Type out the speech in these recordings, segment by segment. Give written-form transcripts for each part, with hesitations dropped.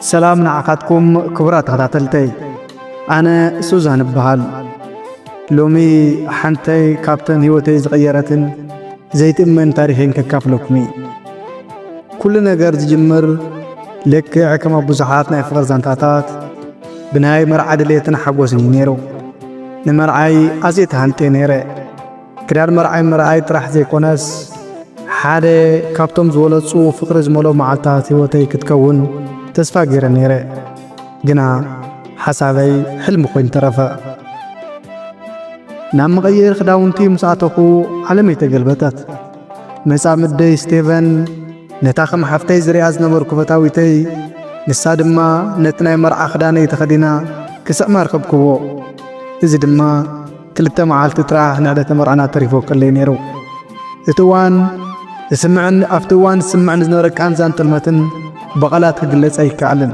سلام نعقدكم كبرات غتاتلتي أنا سوزان بهال لومي حنتي كابتن هيوتي زغيرتن زيت من تاريخين ككافلوكمي كل نجار تجمر لك عكما بزحاتنا يفغر زانتاتات بنهاي مرعاد ليتن حقوسني نيرو نمرعاي أزيت هانتي نيري كرار مرعاي تراح زي كوناس حادي كابتن زولتسو فقر زمولو معالتات هيوتي كتكون تسفا غير نيري جنا حسابي حلم خوين ترفا نام غير خداونتي مساعتكو علمي تقلبتات مسا مدي ستيفن نتاخم حفتي زرياز نمر كفتاويتي نسا دما نتناي مرعا خداني تخدينا كسأ ماركبكو إذا دما كلتا معالت تراح نعدة مرعنا تريفو كاللي نيرو اتوان اسمعن افتوان سمعن زنورك عن زان تلمتن بغلات قلت أي كعلن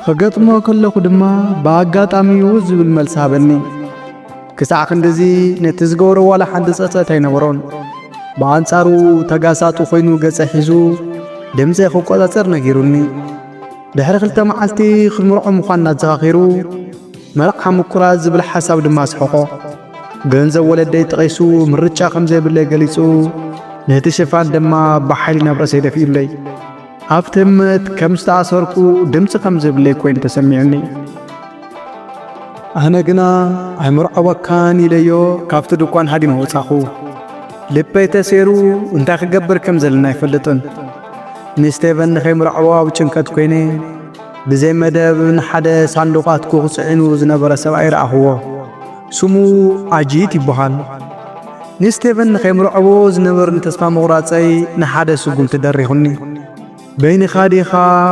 خقطمو كله دما باقاطامي وز بالملسابني كساع خندزي نتزغورو ولا حد صصتاي نبرون بانصارو تغاساتو خوينو غص حيزو دمزي خو قصصر نغيروني دحر خلته معلتي خمرعو مخانا زاخيرو مرق حمكراز بالحساب دما سحقو ገንዘብ ወለደይ ጥቂሱ ምርጫ ከምዘይብለ ገሊጹ ነቲ ሽፋን ድማ ብሓይሊ ነብረሰ ይደፊኡለይ ኣብትምት ከም ዝተኣሰርኩ ድምፂ ከምዘይብለይ ኮይኑ ተሰሚዑኒ ኣነ ግና ኣይምርዐወካን ኢለዮ ካብቲ ድኳን ሃዲመ ወፃኹ ልበይ ተሰይሩ እንታይ ክገብር ከም ዘለና ኣይፈልጥን ንስቴቨን ንኸይምርዐዎ ኣብ ጭንቀት ኮይነ ብዘይ መደብ ንሓደ ሳንዱቓት ክፅዕኑ ዝነበረ ሰብኣይ ረኣኽዎ ስሙ ኣጂት ይበሃል ንስቴቨን ንኸይምርዐዎ ዝነበሩ ተስፋ መቑራፀይ ንሓደ ስጉም ተደሪኹኒ በይንኻ ዲኻ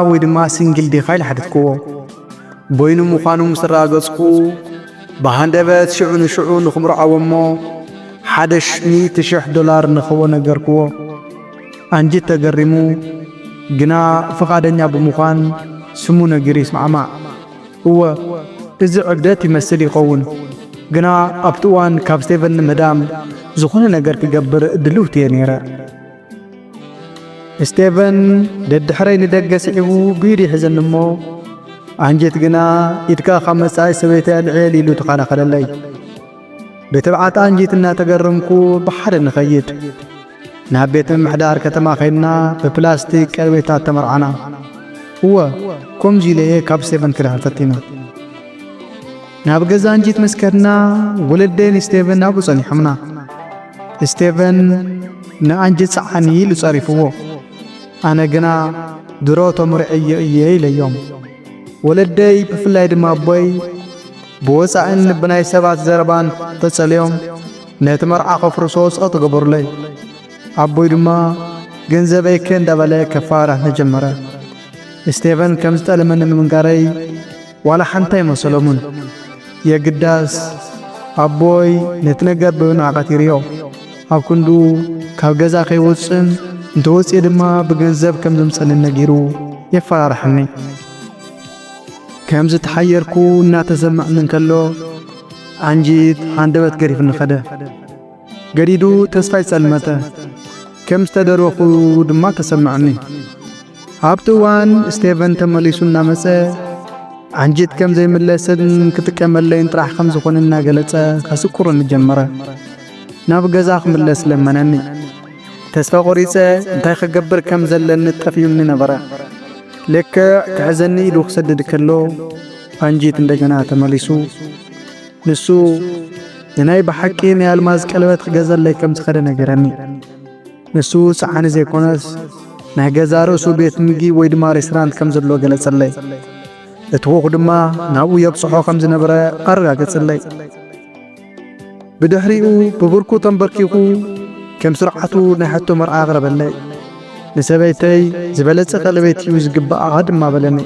ወይ ድማ ሲንግል ዲኻ ኢልሓደትክዎ በይኑ ምዃኑ ምስ ተረጋገፅኩ ብሃንደበት ሽዑ ንሽዑ ንኽምርዐዎ እሞ $100,000 ንኽቦ ነገርክዎ ኣንጂት ተገሪሙ ግና ፈቓደኛ ብምዃን ስሙ ነጊሩ ይስማዕማዕ እወ እዚ ዕብደት ይመስል ይኸውን ግና ኣብቲ እዋን ካብ ስቴቨን ንምህዳም ዝኾነ ነገር ክገብር ድልውቲ እየ ነይረ ስቴቨን ደድሕረይ ንደገ ስዒቡ ብኢዱ ይሕዘኒ እሞ ኣንጀት ግና ኢድካ ካብ መጻኢ ሰበይቲ ኣልዕል ኢሉ ተኸላኸለለይ ብትብዓት ኣንጀት እናተገረምኩ ብሓደ ንኸይድ ናብ ቤት ምምሕዳር ከተማ ኸይድና ብፕላስቲክ ቀለቤታት ተመርዓና እወ ከምዚ ኢለየ ካብ ስቴቨን ክዳን ፈቲና ናብ ገዛ አንጂት መስከርና ወለደን ስቴቨን አቡ ጸኒሕምና ስቴቨን ንአንጂት ሰዓኒ ኢሉ ጸሪፍዎ ኣነ ግና ድሮ ተምርዐየ እየ ኢለዮም ወለደይ ብፍላይ ድማ ኣቦይ ብወፃእን ብናይ ሰባት ዘረባን ተጸልዮም ነቲ መርዓ ኸፍርሶ ጸጥ ገበሩለይ ኣቦይ ድማ ገንዘበይ ከንዳበለ ከፋራት ነጀመረ ስቴቨን ከም ዝጠለመኒ ንምንጋረይ ዋላ ሓንታ ይመሰሎምን የግዳስ ኣቦይ ነቲ ነገር ብንዓቐት ይርዮ ኣብ ክንዱ ካብ ገዛ ከይወፅን እንተወፅየ ድማ ብገንዘብ ከም ዝምፀኒ ነጊሩ የፈራርሐኒ ከምዚ ተሓየርኩ እናተሰማዕኒ እንከሎ ኣንጂት ሃንደበት ገሪፍኒ ኸደ ገዲዱ ተስፋ ይጸልመተ ከም ዝተደረኹ ድማ ተሰማዕኒ ኣብቲ እዋን ስቴቨን ተመሊሱ እናመፀ አንጂት ከም ዘይምለስን ክትቀመለይን ጥራሕ ከም ዝኾነ እናገለጸ ከስኩርን ጀመረ ናብ ገዛ ክምለስ ለመነኒ ተስፋ ቆሪፀ እንታይ ክገብር ከም ዘለኒ ጠፊዩኒ ነበረ ልክ ክሕዘኒ ኢሉ ክሰድድ ከሎ አንጂት እንደገና ተመሊሱ ንሱ ንናይ ብሓቂ ናይ ኣልማዝ ቀለበት ክገዘለይ ከም ዝኸደ ነገረኒ ንሱ ሰዓኒ ዘይኮነስ ናይ ገዛ ርእሱ ቤት ምግቢ ወይ ድማ ሬስቶራንት ከም ዘሎ ገለጸለይ እትወኹ ድማ ናብኡ የብፅሖ ከም ዝነበረ ኣረጋገጸለይ ብድሕሪኡ ብብርኩ ተንበርኪኹ ከም ስርዓቱ ናይ ሕቶ መርዓ ኣቕረበለይ ንሰበይተይ ዝበለጸ ቀለቤት እዩ ዝግባኣ ድማ በለኒ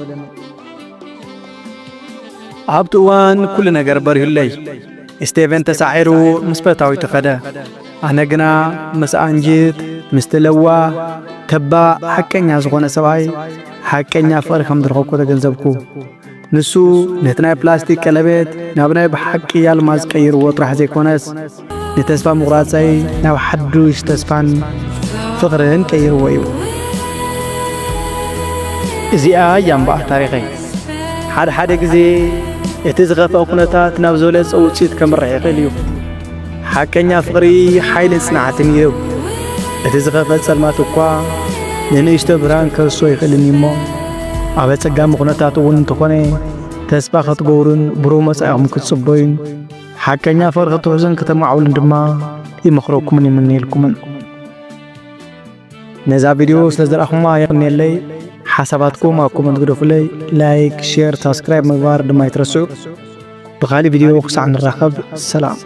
ኣብቲ እዋን ኩሉ ነገር በሪሁለይ ስቴቨን ተሳዒሩ ምስ ፈታዊቱ ኸደ ኣነ ግና ምስ አንጂት ምስ ትለዋ ከባ ሓቀኛ ዝኾነ ሰብኣይ ሓቀኛ ፍቕሪ ከም ዝረኸብኩ ተገንዘብኩ ንሱ ነቲ ናይ ፕላስቲክ ቀለቤት ናብ ናይ ብሓቂ ኣልማዝ ቀይርዎ ጥራሕ ዘይኮነስ ንተስፋ ምቑራፀይ ናብ ሓዱሽ ተስፋን ፍቕርን ቀይርዎ እዩ إزياء ينبع تاريخي حد جزي اتزغف أقنتات نابزولة صوتيت كمرة يقليو حكني فقري حيل صنعتني يو اتزغف سلمات وقا ننيشت بران كرسو يقلني مو أبى تجمع أقنتات ون تقني تسبقت قورن برومس أعم كتصبين حكني فرقة وزن كتم عول دما يمخروكم من يلكمن نزا فيديو سلزر أخما يقني اللي حساباتكم أكم تقدروا لي لايك شير سبسكرايب مغوار دما يترسو بخالي فيديو خص عن الرقب. السلام.